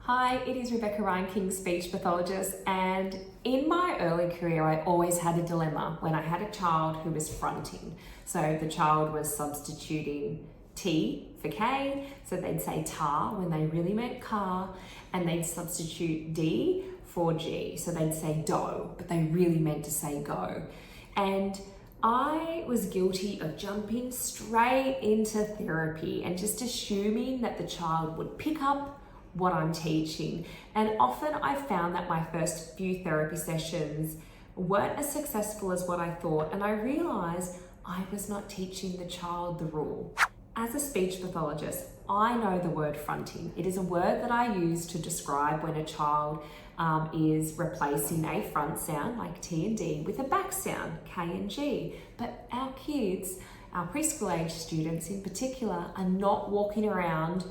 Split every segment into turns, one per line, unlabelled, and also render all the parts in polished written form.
Hi, it is Rebecca Ryan-King, speech pathologist, and in my early career I always had a dilemma when I had a child who was fronting. So the child was substituting T for K, so they'd say tar when they really meant car, and they'd substitute D for G, so they'd say do, but they really meant to say go. And I was guilty of jumping straight into therapy and just assuming that the child would pick up what I'm teaching. And often I found that my first few therapy sessions weren't as successful as what I thought, and I realized I was not teaching the child the rule. As a speech pathologist, I know the word fronting. It is a word that I use to describe when a child is replacing a front sound like T and D with a back sound, K and G. But our kids, our preschool age students in particular, are not walking around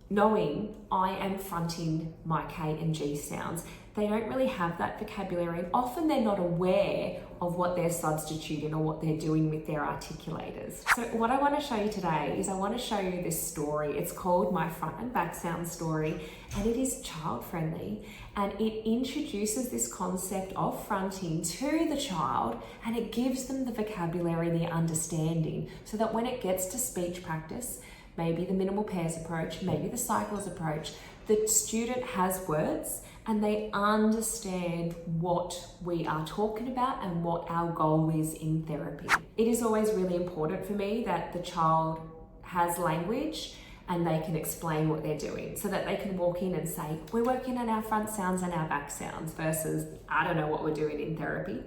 knowing I am fronting my K and G sounds. They don't really have that vocabulary, and often they're not aware of what they're substituting or what they're doing with their articulators. So what I want to show you today is I want to show you this story. It's called My Front and Back Sound Story, and it is child friendly, and it introduces this concept of fronting to the child, and it gives them the vocabulary, the understanding, so that when it gets to speech practice, maybe the minimal pairs approach, maybe the cycles approach, the student has words and they understand what we are talking about and what our goal is in therapy. It is always really important for me that the child has language and they can explain what they're doing, so that they can walk in and say, we're working on our front sounds and our back sounds, versus I don't know what we're doing in therapy.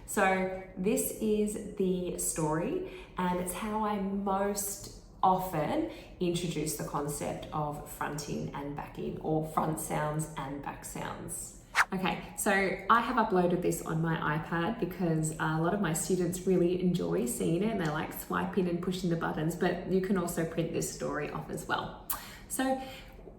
So this is the story, and it's how I most often introduce the concept of fronting and backing, or front sounds and back sounds. Okay, so I have uploaded this on my iPad because a lot of my students really enjoy seeing it and they like swiping and pushing the buttons, but you can also print this story off as well. So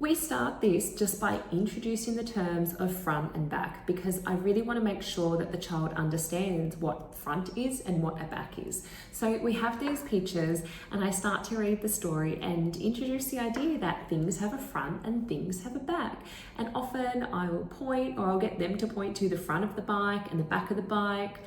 we start this just by introducing the terms of front and back, because I really want to make sure that the child understands what front is and what a back is. So we have these pictures and I start to read the story and introduce the idea that things have a front and things have a back. And often I will point, or I'll get them to point to the front of the bike and the back of the bike.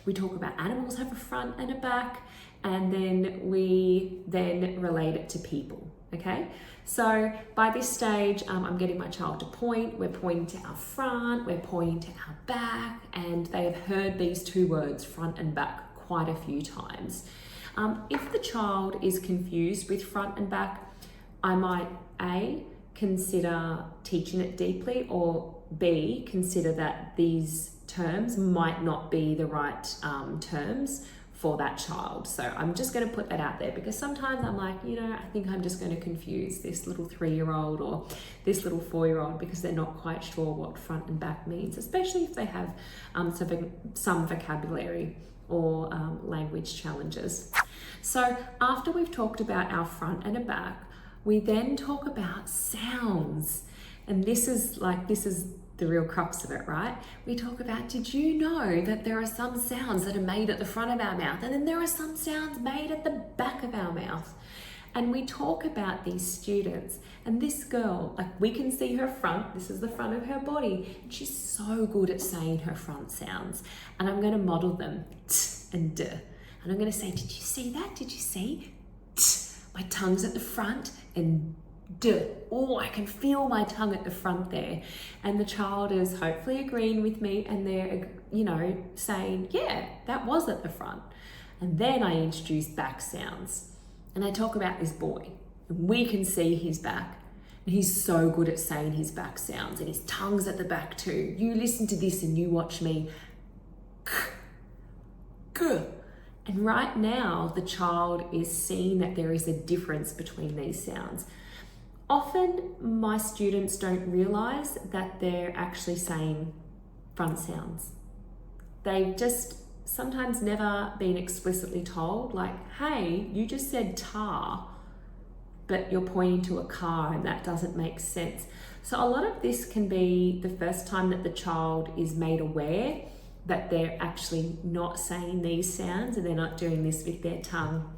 We talk about animals have a front and a back, and then we relate it to people. Okay, so by this stage, I'm getting my child to point. We're pointing to our front, we're pointing to our back, and they have heard these two words, front and back, quite a few times. If the child is confused with front and back, I might A, consider teaching it deeply, or B, consider that these terms might not be the right terms for that child. So I'm just going to put that out there, because sometimes I'm like, I think I'm just going to confuse this little 3-year-old or this little 4-year-old because they're not quite sure what front and back means, especially if they have some vocabulary or language challenges. So after we've talked about our front and a back, we then talk about sounds. And this is the real crux of it, right? We talk about, did you know that there are some sounds that are made at the front of our mouth, and then there are some sounds made at the back of our mouth? And we talk about these students, and this girl, we can see her front, this is the front of her body, and she's so good at saying her front sounds. And I'm going to model them, t and d. And I'm going to say, did you see that? Did you see? T. My tongue's at the front, and D. Oh, I can feel my tongue at the front there. And the child is hopefully agreeing with me, and they're, saying, yeah, that was at the front. And then I introduce back sounds. And I talk about this boy, and we can see his back. And he's so good at saying his back sounds, and his tongue's at the back too. You listen to this and you watch me. K, k. And right now, the child is seeing that there is a difference between these sounds. Often my students don't realize that they're actually saying front sounds. They've just sometimes never been explicitly told, like, hey, you just said tar, but you're pointing to a car and that doesn't make sense. So a lot of this can be the first time that the child is made aware that they're actually not saying these sounds and they're not doing this with their tongue.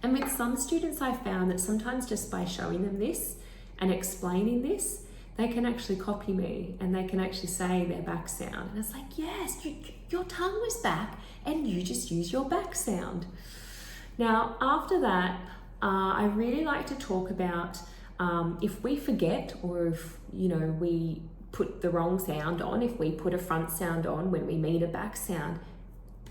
And with some students, I found that sometimes just by showing them this and explaining this, they can actually copy me and they can actually say their back sound. And it's like, yes, your tongue was back and you just use your back sound. Now, after that, I really like to talk about if we forget, or if, we put the wrong sound on, if we put a front sound on when we mean a back sound,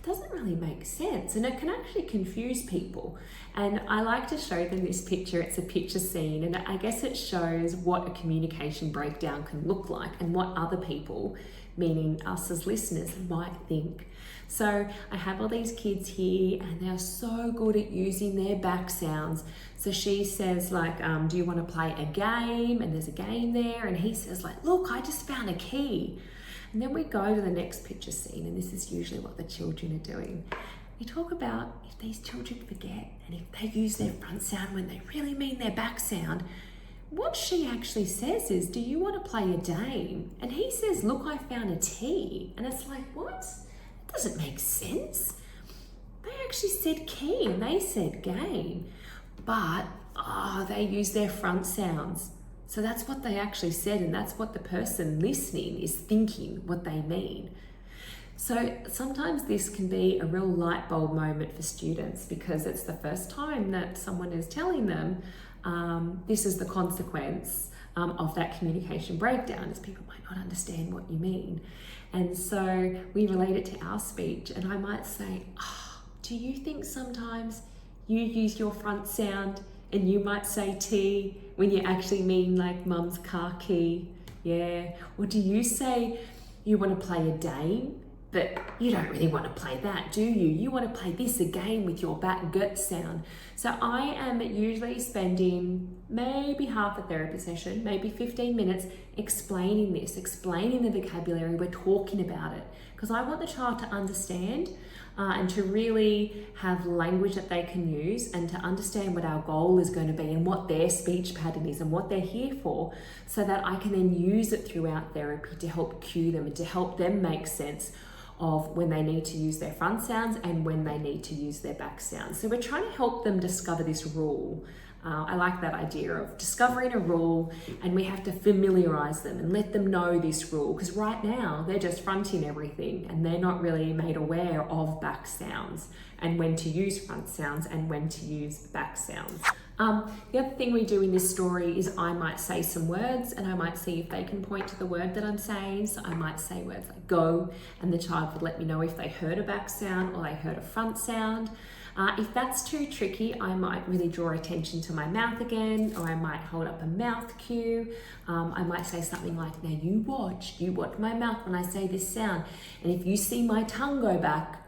doesn't really make sense, and it can actually confuse people. And I like to show them this picture. It's a picture scene, and I guess it shows what a communication breakdown can look like and what other people, meaning us as listeners, might think. So I have all these kids here and they're so good at using their back sounds. So she says like, do you want to play a game? And there's a game there, and he says like, look, I just found a key. And then we go to the next picture scene, and this is usually what the children are doing. We talk about if these children forget and if they use their front sound when they really mean their back sound, what she actually says is, do you want to play a game? And he says, look, I found a tea. And it's like, what? It doesn't make sense. They actually said key and they said game, but they use their front sounds. So that's what they actually said, and that's what the person listening is thinking what they mean. So sometimes this can be a real light bulb moment for students, because it's the first time that someone is telling them this is the consequence of that communication breakdown, as people might not understand what you mean. And so we relate it to our speech, and I might say, do you think sometimes you use your front sound and you might say T when you actually mean like mum's car key? Yeah. Or do you say you want to play a game, but you don't really want to play that, do you? You want to play this, a game with your back gut sound. So I am usually spending maybe half a therapy session, maybe 15 minutes explaining this, explaining the vocabulary. We're talking about it because I want the child to understand and to really have language that they can use, and to understand what our goal is going to be and what their speech pattern is and what they're here for, so that I can then use it throughout therapy to help cue them and to help them make sense of when they need to use their front sounds and when they need to use their back sounds. So we're trying to help them discover this rule. I like that idea of discovering a rule, and we have to familiarize them and let them know this rule, because right now they're just fronting everything and they're not really made aware of back sounds and when to use front sounds and when to use back sounds. The other thing we do in this story is I might say some words and I might see if they can point to the word that I'm saying. So I might say words like go, and the child would let me know if they heard a back sound or they heard a front sound. If that's too tricky, I might really draw attention to my mouth again, or I might hold up a mouth cue. I might say something like, now you watch my mouth when I say this sound. And if you see my tongue go back,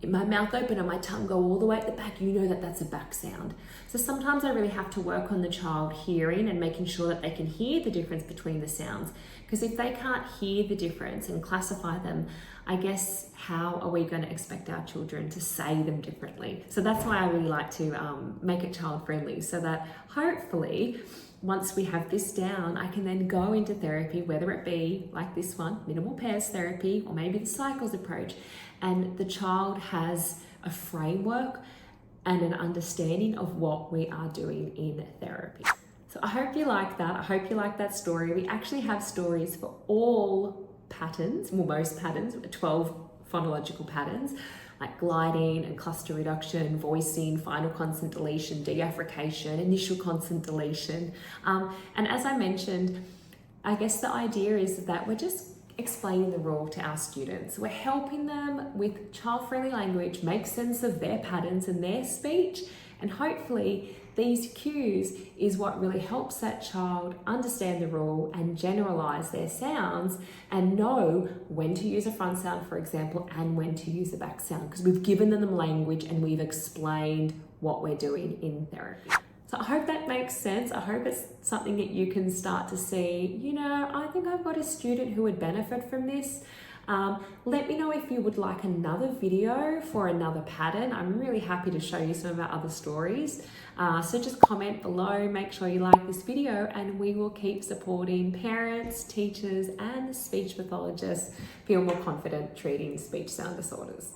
my mouth open and my tongue go all the way at the back, you know that that's a back sound. So sometimes I really have to work on the child hearing and making sure that they can hear the difference between the sounds. Because if they can't hear the difference and classify them, I guess how are we going to expect our children to say them differently? So that's why I really like to make it child friendly, so that hopefully once we have this down, I can then go into therapy, whether it be like this one, minimal pairs therapy, or maybe the cycles approach, and the child has a framework and an understanding of what we are doing in therapy. So I hope you like that. I hope you like that story. We actually have stories for all patterns, well, most patterns, 12 phonological patterns, like gliding and cluster reduction, voicing, final consonant deletion, deaffrication, initial consonant deletion. And as I mentioned, I guess the idea is that we're just explaining the rule to our students. We're helping them with child-friendly language make sense of their patterns and their speech, and hopefully these cues is what really helps that child understand the rule and generalize their sounds and know when to use a front sound, for example, and when to use a back sound, because we've given them language and we've explained what we're doing in therapy. So I hope that makes sense. I hope it's something that you can start to see, I think I've got a student who would benefit from this. Let me know if you would like another video for another pattern. I'm really happy to show you some of our other stories. So just comment below, make sure you like this video, and we will keep supporting parents, teachers, and speech pathologists feel more confident treating speech sound disorders.